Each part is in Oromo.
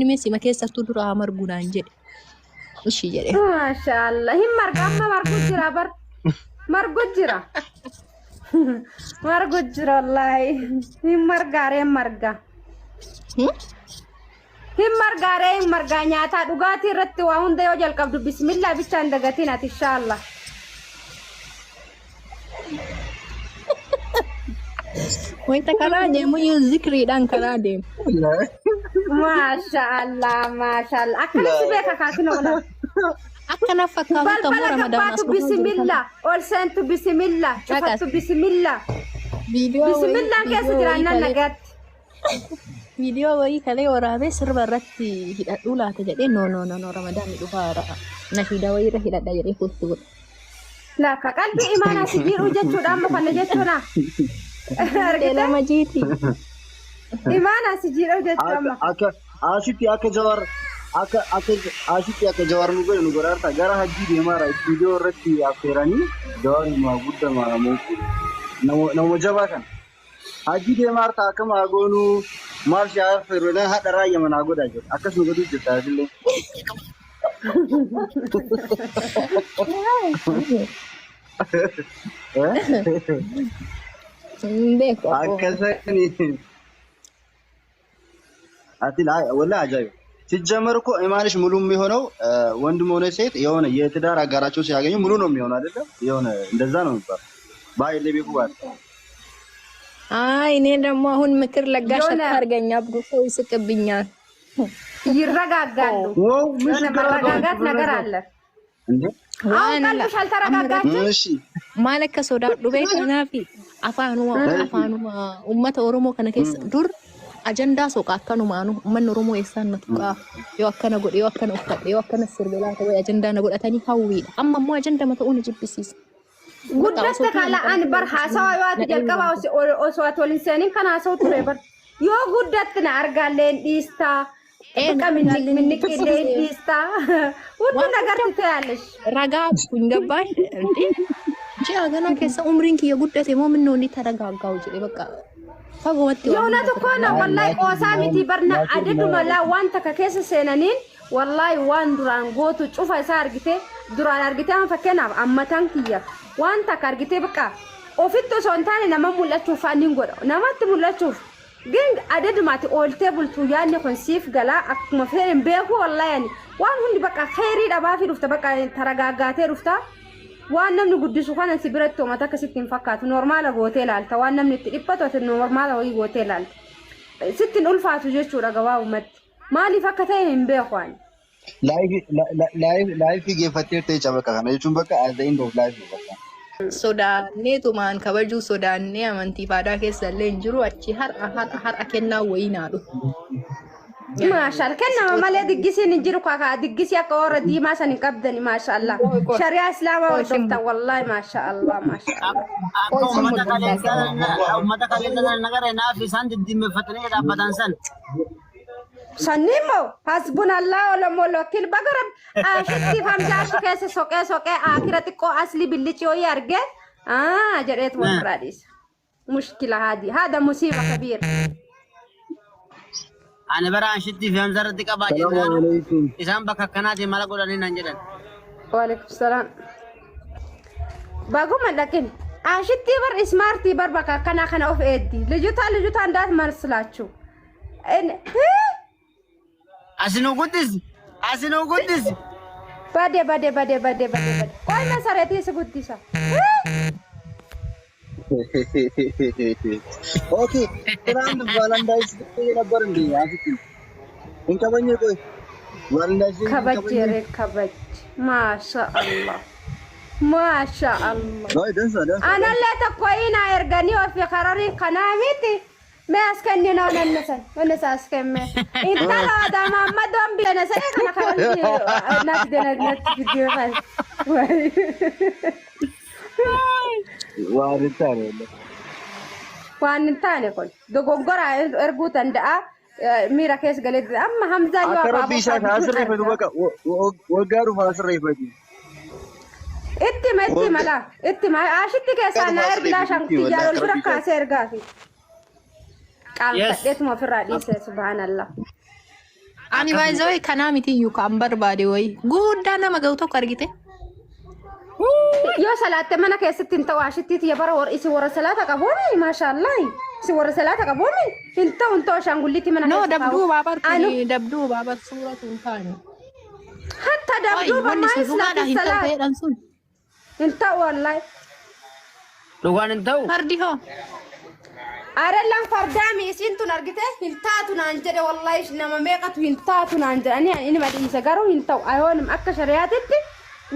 Nimesi ma keessattuu dura marguudhaan jedhe. Ishii jedhe. Maashaallah hin marga amma margu jira bar margu jira. Margu jira wallahi hin margaaree marga. Hin marga nyaata dhugaatii irratti waa hunda yoo jalqabdu bismillah bichaan dagatiin ati inshallah. Wayita karaa deemu zikriidhaan karaa deemu. Maashaallah akkana si beeka kaakina wala. Akkana fakkaatu ta'uu Ramadaan as bismillah ol seentu bismillah cufatu bismillah. Bismillah keessa jiraannan nagaatti. Video wayii kalee waraabee sirba irratti hidhadhuu laata jedhee no Ramadaan dhufaara. Nashiida wayii irra hidhadha jedhee kottu godha. Laaka qalbii imaanaa si jiru jechuudha amma kana jechuudha. Argite majiti. Imaanaa si jiru jechuudha. Asitti akka jawar nu godharta gara hajji deemaara video irratti affeeranii jawar ma guddama nama jabaa kan. Hajji deemaarta akkama goonu marshi affeerona hada raayya mana godha jedha. Akkasuma godhu jirta illee. Akkasani አቲላ ወላ አጃዩ ሲጀመር እኮ ኢማንሽ ሙሉ የሚሆነው ወንድም ሆነ ሴት የሆነ የትዳር አጋራቸው ሲያገኙ ሙሉ ነው የሚሆነው አይደለም የሆነ እንደዛ ነው የሚባለው ባይለ ቢቁ ባል አይ እኔ ደግሞ አሁን ምክር ለጋሽ አታርገኛ አብዱ ሰው ይስቅብኛል ይረጋጋሉ የሆነ መረጋጋት ነገር አለ እንዴ አሁን ቀልብሽ አልተረጋጋችም እሺ ማለት ከሶዳ ዱቤ ከናፊ አፋኑ ኡመተ ኦሮሞ ከነከስ ዱር agenda soka akkanu maanu man oromo eessan natuqa yo akkana godhe yo akkana uffadhe yo akkana sirbela ta'e agenda na godhatani hawwiidha amma ammoo agenda mata uni jibbisiis guddatte kala an bar haasawa yo ati jalqaba osoo atolin seenin kana haasawu ture bar yo guddatte na argalleen dhiista minni qilleen dhiista wuddu nagarti ta'alesh ragaa kun gabbaay እንዴ ጂያ ገና ከሰ ኡምሪን kiya guddate moo minno ni taragaagaaw jedhe bakka يونا تكون والله قوسامتي برنا عددنا لا وانت ككيس سنانين والله وان دران غوتو تشوفا سارغتي دران ارغتي ما فكنا اما تانكيا وانت كارغتي بقى اوفيتو سونتاني نما مولا تشوفاني غدو نما تمولا تشوف جين عدد ما تقول تيبل تو يعني كونسيف غلا ما فين بيكو والله يعني وان هندي بقى خيري دبا في رفتا بقى ترغاغاتي رفتا وانا من قدسو كان سيبرتو متى كستين فكات نورمال هوتيل التا وانا من تريبتو نورمال وي هوتيل التا ستين الفاتو جيتشو رغواو مت مالي فكتين بيخوان لايف يفتير تي چبا كان يچون بك at the end of life بك sodaanee tumaan kabaju sodaanee amantii faadaa keessa illee jiru achi har akenna wayinaadhu maashaallah kenna malee diggisiin jiru kaka diggisi akka warra diimaa san qabdani maashaallah shari'a islaamaa wajjin wallahi maashaallah ummata kaleessa nagara naafi san diddimeeffatanii dhaabbatan san sanimo hasbunallahu wa ni'mal wakil bagarab ashti famjaash keessa soqee akhirati ko asli billichi oo yarge jedheet warradis mushkila hada musiba kabir ana bara ashti famjarati qabaajina isaan bakka kanaati mala godhanii nan jedhan wa alaykum salaam baguma lakin ashti bar smarti bar bakka kana of eddi lijuta ndaat marslachu asino guddis bade koy masarati se guddisa okay trend valentines day nabar ndi asiti inka banye koy valentines kabaj masha Allah no dansa ana leta koyina ergani of qarari qanamiti ما أسكنني نونا ونسا أسكنمي إنت هذا محمد وانبي أنا سألك أنا خلوني ناتدنا فيديو خاص وانتاني كل دوغورا إربوتان دا ميرا كيس قلت أما حمزة يوا أكرم بيشا فاسر ريفدو بكا وقارو فاسر ريفدو اتما عاشتك يا سانا إرقلا شانكتي جارو البركة سيرقافي قال قدت ما في الرئيس سبحان الله Ani baay'ee kanaa miti iyyuu kan barbaade wayii guddaa nama ga'u tokko argite. Yoo salaatte mana keessatti hin ta'u ashittiiti yabara isi warra salaata qabuuni maashaallah si warra salaata qabuuni hin ta'u shaangullitti mana No, keessatti dabduu baabar suuratu hin taane. hatta dabduuba maa islaati salaata hin ta'u wallahi Dhugaan hin ta'u. Fardi hoo. Arallan fardaami isin tun argite hin taatu naan jedhe wallahi nama meeqatu hin taatu naan jedhani inni madhiisa garuu hin ta'u ayoonum akka shari'aatitti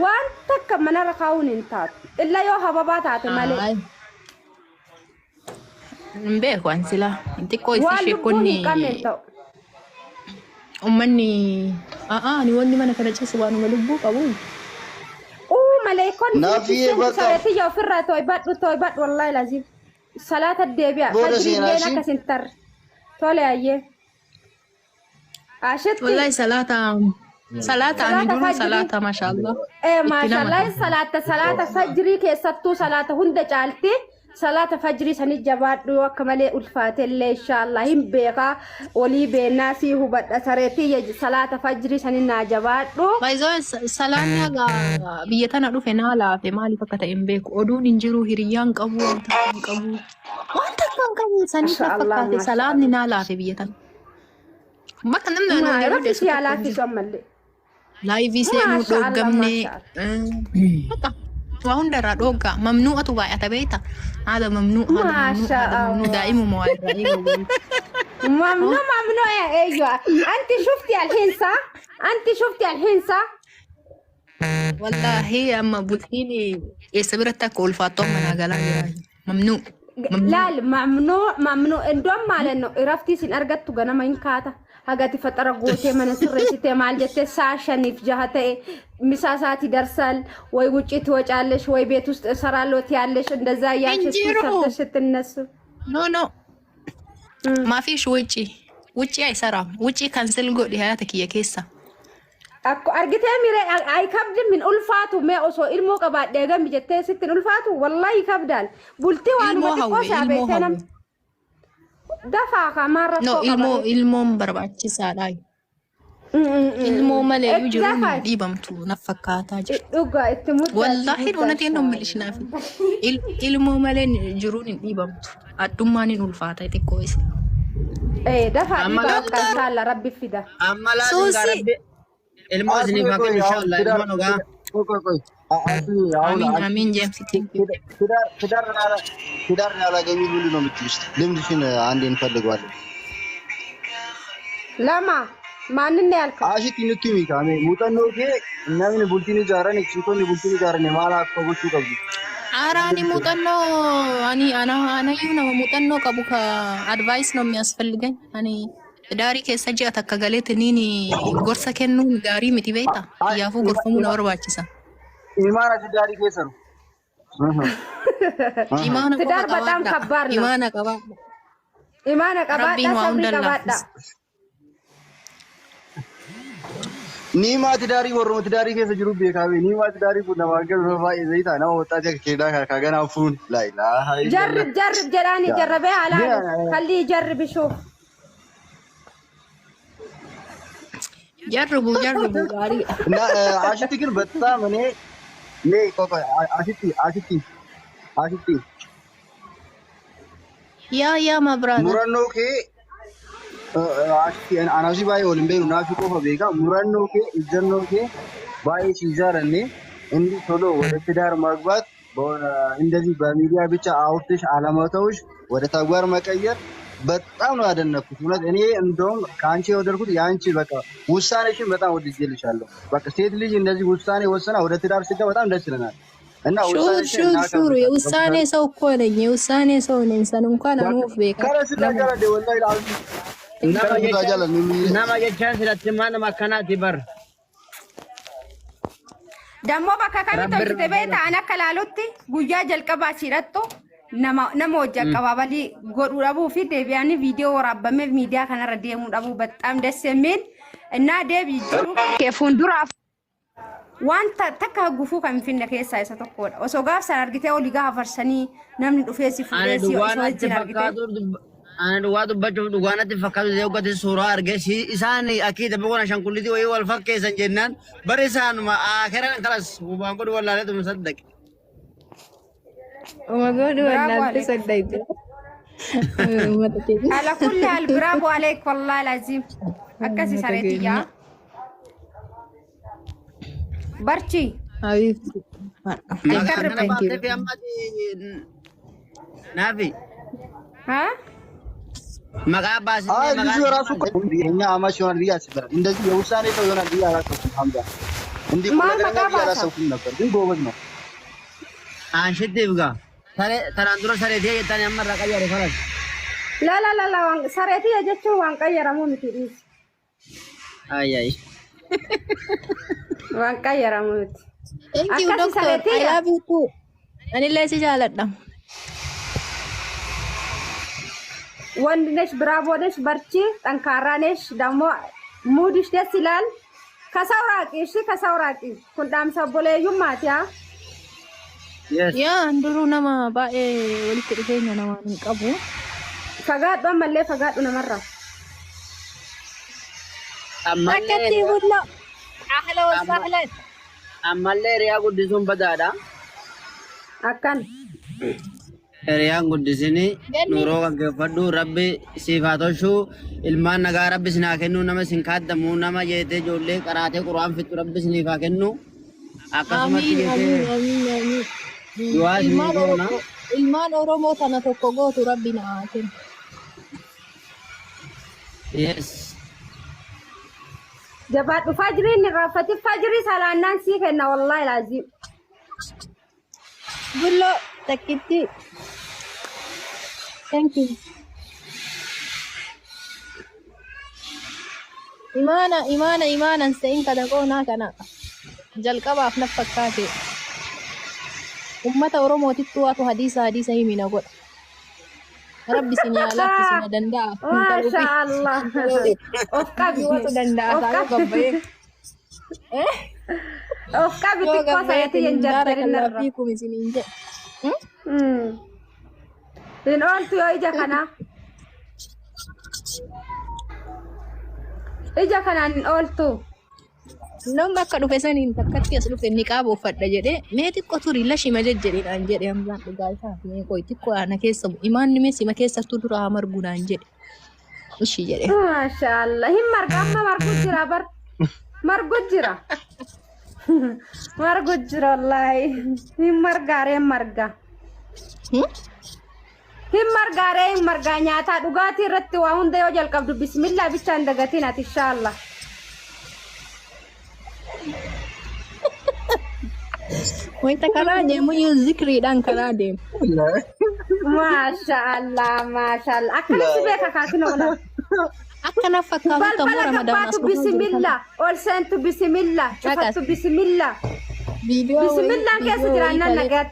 waan takka manarra kaa'uun hin taatu illa yoo hababaa taate malee Beeku an sila. Xiqqoo waan isi lubbuun sheekonni hin qabne hin ta'u ummanni ni wanni mana kana ciisu waanuma lubbuu qabu. maleekonni Nafi bakka- sareetii yoo ofirraa to'ibadhu wallahi lazim salaata deebi'a Booda fajriillee seenaa akkas hin tarre tole ayyee ashetti Wallahi salata ani duru salata mashallah. maashaallah salaata fajrii keessattuu salaata hunda caalti salaata fajrii sani jabaadhu yoo akka malee ulfaatellee inshallah hin beekaa olii beennaa sii hubadha sareetii salaata fajrii sani naa jabaadhu Baay'ee salaanni haga biyya tana dhufe naa laafe maaliif akka ta'e hin beeku. Oduun hin jiru hiriyyaan qabu wanta hin qabu. Wanta kan qabu sanii fakkaate salaanni naa laafe biyya tana. Bakka namni maa yeroo yeroo deessu si alaafisu ammallee laayivii seenuu Masha Allah, dhoggamne. Masha Waa hundarraa dhoggaa mamnuu'atu baay'ata beekta. Haadha Masha mamnuu daa'imuma waa irraa eegamu. ممنوع ايوه انت شفتي الحنسه Wallahi amma bultiin eessa biratti akka ulfaatoo manaa galaa jira. Mamnuu. لا ممنوع اندوم مالنو رفتي سين ارغت غنما ينكاتا هاغاتي فتره غوتي من سريتي مال جته ساشن فجهته مساساتي درسال ወይ ውጪ ትወጫለሽ ወይ ቤት ውስጥ እሰራለሁ ያለሽ እንደዛ ያንቺ ሰርተሽ ትነሱ No. Maafish wucci አይሰራም ውጪ ካንስል ጎድ ያያተ ከየ keessa. Akko argitee mire ay kabdin min ulfaatu mee osoo ilmoo qabaadhee gambi jettee sittin ulfaatu wallahi kabdaan bultii waan Ilmoo xiqqoo hawwe, shaabeettee nam dafaa kamarra No, ilmoon barbaachisaadha. Ilmoo malee iyyuu jiruun dhiibamtu na fakkaataa jira. dhugaa itti muddaa Wallahi dhuunatee hin milishnaaf. Ilmoo malee jiruun hin dhiibamtu. Addummaan hin ulfaata xiqqoo isa. dafaa dhiibaa kan saala rabbi fida Amma laatiin gaarabbe. Ilmoo isiniif haqin inshallah ilmoo dhugaa. Amin James thank you. ትዳር ያላገኙ ሁሉ ነው የምትይውስጥ ልምድሽን አንዴ እንፈልገዋለን። lama maanin ne alka አሽቲ ንቱሚ ካሜ ሙጠኖኬ እናምን ቡልቲኒ ጃራን እቺቶኒ ቡልቲኒ ጃራን ማላ አቆጉቹ ቀቡ Araani muuxannoo anayyuu nama muuxannoo qabu ka advice ነው የሚያስፈልገኝ ani daarii keessa ji'a takka galeetiniin gorsa kennuun gaarii miti beekta kiyyaafuu gorfamuu na barbaachisa. ኢማና ትዳሪ ከሰሩ Imaana ትዳር በጣም ከባድ ነው imaana qabaadha. imaana qabaadha Rabbiin waa sabri hunda qabaadha laafisa. ኒማ ትዳሪ ወሮ ትዳሪ ከሰ ጅሩ ቤካቤ ኒማ ትዳሪ ኩ ነማገር ፋይ ዘይታ ነው ወጣጀ ከዳ ካገና ፉን ላይ ላ جرب جراني جربي على خليه يجرب يشوف Jarrubu gaariidha. እና አሽቲ ግን በጣም እኔ ቆቆ አሽቲ Yaa mabraata. murannoo kee አናሲ ባይ ኦሊምቤኑ ናፊ ቆፈ ቤካ murannoo kee ijjannoo kee ባይ ሲዛረኔ እንዲህ ቶሎ ወደ ትዳር ማግባት እንደዚህ በሚዲያ ብቻ አውርተሽ አለመተውሽ ወደ ተግባር መቀየር በጣም ነው ያደነኩት። እውነት እኔ እንደውም ካንቺ የወደድኩት ያንቺ በቃ ውሳኔሽን በጣም ወድጄልሻለሁ። በቃ ሴት ልጅ እንደዚህ ውሳኔ ወሰና ወደ ትዳር ስትገባ በጣም ደስ ይለናል። እና ሹር የውሳኔ ሰው እኮ ነኝ። የውሳኔ ሰው ነኝ። ሰን እንኳን አኑፍ ቤካ Nama jechaan sidatti mana makkanaati bar. ደግሞ bakka kamitti hojjete beekta an akka laalutti guyyaa jalqabaa siidhattu nama hojii aqababalii godhuu dhabuu fi deebi'anii viidiyoo waraabamee miidiyaa kanarra deemuu dhabuu baxxaam desseemiin innaa deebii jiru kee fuulduraaf wanta takka gufuu kan finna keessaa isa tokkodha. Osoo gaafsan argitee olii gaafa farsanii namni dhufee si fuudhee si osoo wajjin argitee. أنا دوات بجو دوانات فكرت زي وقت الصورة أرجع إساني أكيد بقول عشان كل دي وهي والفك سنجنان بريسان ما آخرا خلاص وبقول والله لا تصدق. وما قولوا برافو ولا عليك. تصدق. على كل حال برافو عليك والله العظيم أكاسي سريتي يا برشي حبيبتي. ما أكرر أنا Thank you. بعطي في أمتي نافي ها ما قابس ብዙ ራሱ እኛ አማች ይሆናል ብዬ አስቤያለሁ። እንደዚህ የውሳኔ ሰው ይሆናል ብዬ አላሰብኩም። ሐምዛ እንዲህ ቁም ነገረኛ ብዬ አላሰብኩም ነበር፣ ግን ጎበዝ ነው። አንሽት ይብጋ ተራንዱረ ሰሬቴ የታን ያመራ ቀያሪ ፈረስ لا لا لا لا سريتي يا جتشو وان قيرمو متيس አይ አይ وان قيرمو متي Thank you, Akkasi doctor. sareetii I love you too. Ani illee si jaaladha. ወንድ ነሽ ብራቮ ነሽ በርቺ ጠንካራ ነሽ ደግሞ ሙድሽ ደስ ይላል ከሰው ራቂ እሺ ከሰው ራቂ ኩንዳም ሰቦለዩም ማቲያ yes Yaa handuruu nama baay'ee walitti dhufeenya namaan hin qabu. ፈጋዶ መለ ፈጋዶ ነመራ Rakkattii ammallee bulla. Ahla wa sahlan. ammallee riyaa guddisuun badaadha አካን riyaan guddisini nuuroo gaggeeffadhu rabbi siif haa tolchu ilmaan nagaa rabbi sinaa kennu nama sin kaaddamu nama jeetee ijoollee qaraatee quraan fixu rabbi siniif haa kennu akkasumatti Amiin amiin jeetee amiin amiin. du'aa isinii goona Ilmaan Oromoo tana tokko gootu rabbi na haa kennu. yes جبات فجري نرافت فجري سالانان سي كنا والله العظيم Bullo takkitti. Thank you. Imaanan se'in kana qoonaa kana jalqabaaf na fakkaate. Ummata Oromootittu waatu hadiisa himina godha. Rabbi sin yaalaatti sina danda'a. ما شاء الله Qabbi waatu danda'a taa'uu gabbayee. اوفكا Yoo بتكو gabbayee سايتي kun daara ينجر kan النرا laafii kun isiniin jedhe. إن قلت يا إجا كنا إجا كنا إن قلت Namni akka dhufe saniin takkatti as dhufe ni qaaba uffadha jedhee mee xiqqoo turii lashima jejjedhiidhaan jedhe hamzaan dhugaa isaa mee qoy xiqqoo ana keessa imaanni mee sima keessattuu dura haa marguudhaan jedhe ishii jedhe. ما شاء الله هم مرقا ما مرقود جرا بر مرقود جرا مرقود جرا والله هم مرقا ريم مرقا هم مرقا ريم مرقا نياتا دوغاتي رتي وهون ديو جل قبض بسم الله بيشان دغتينا إن شاء الله Wayita karaa deemu iyyuu zikriidhaan karaa deemu. ما شاء الله ما شاء الله أكل سبيك كاكنا ولا Akkana fakkaatu بل tammoo بلا ramadaan كباتو بسم الله أول سنتو بسم الله شفتو بسم الله بسم الله كيف جرانا نجات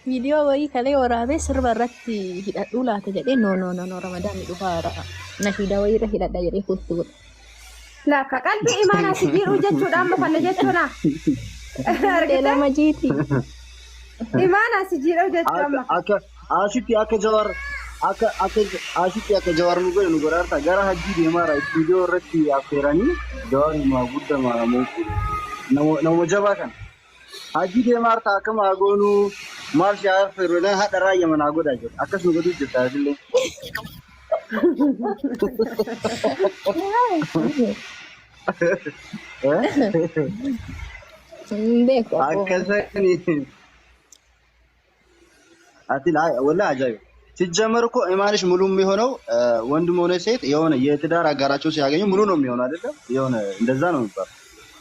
Viidiyoo wayii kalee waraabee sirba irratti hidhadhuu laata jedhee no ramadaan dhufaara nashiida wayii irra hidhadha jedhee kutti godha. لا كقلبي إيمانا سجير وجدت دام فانا جدتنا Lama jiiti. إيمانا سجير وجدت دام Asitti akka jawar nu godharta gara hajjii deemaara istiidiyoo irratti affeeranii jawaaruma guddama nama jabaa kan hajjii deemaarta akkama hagoonu maarshi affeeranii haadha raayya manaa godhaa jiru akkas nu godhuu jirta illee. Beeku. akkasanii ati ወላሂ አጃይብ ሲጀመር እኮ ኢማንሽ ሙሉ የሚሆነው ወንድም ሆነ ሴት የሆነ የትዳር አጋራቸው ሲያገኙ ሙሉ ነው የሚሆነው አይደለም የሆነ እንደዛ ነው የሚባለው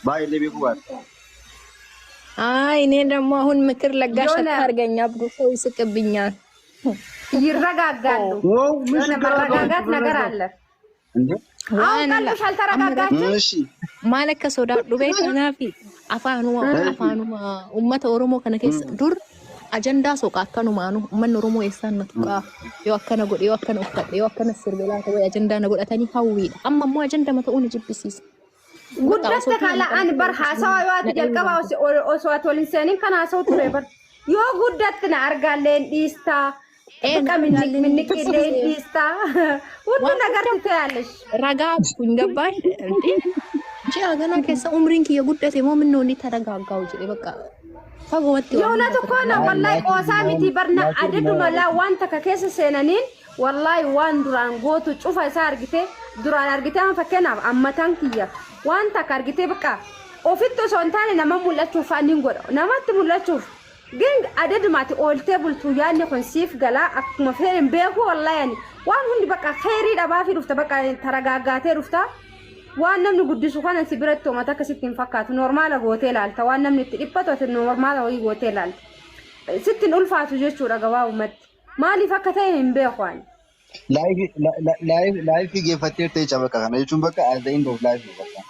ባይ ለቤኩ ባል አይ እኔ ደግሞ አሁን ምክር ለጋሽ አታርገኝ አብዱ ሰው ይስቅብኛል ይረጋጋሉ የሆነ መረጋጋት ነገር አለ እንዴ አሁን ቀልብሽ አልተረጋጋችም እሺ ማለከ ሶዳዱ ቤከናፊ አፋኑማ ኡመተ ኦሮሞ ከነ keessa dur ajandaa soqa akkanumaanu ummanni oromoo eessaan na tuqaa yoo akkana godhe yoo akkana uffadhe yoo akkana sirbelaa ta'e ajandaa na godhatanii hawwiidha amma immoo ajandaa ta'uu ni jibbisiisa. guddatte kala ani bar haasawa yoo ati jalqaba osoo ati waliin seeniin kan haasa'u ture bar yoo guddatte na argaalleen dhiistaa بقى منك اللي ليستا ودنا قرت تعلش رقاب كن جباش انتي أنا كيسا عمرين كي يقول ده مو منو ني ترقا جاوجي بقى فقوتي يونا تكون والله قوسامي تبرنا عددنا لا وانت كيس سنانين والله وان دران غوتو شوفا سارجته دران ارجته ما فكنا اما تانكيا وانت كارجته بقى وفيتو سونتاني نما مولا تشوفاني غور نما تمولا تشوف جين عدد ما تقول تبل تو يعني كونسيف غلا ما فهم بيكو والله يعني وان هندي بقى خيري دبا في رفتا بقى ترغاغاتي رفتا وان نمني قدسو كان سيبرتو متا كستين فكات نورمال هوتيل التا وان نمني تيبتو نورمال وي هوتيل ستين الفاتو جيشو رغوا مت مالي فكتين بيكوان live ki geeffattee ta'e caba kana jechuun bakka as the end of life bakka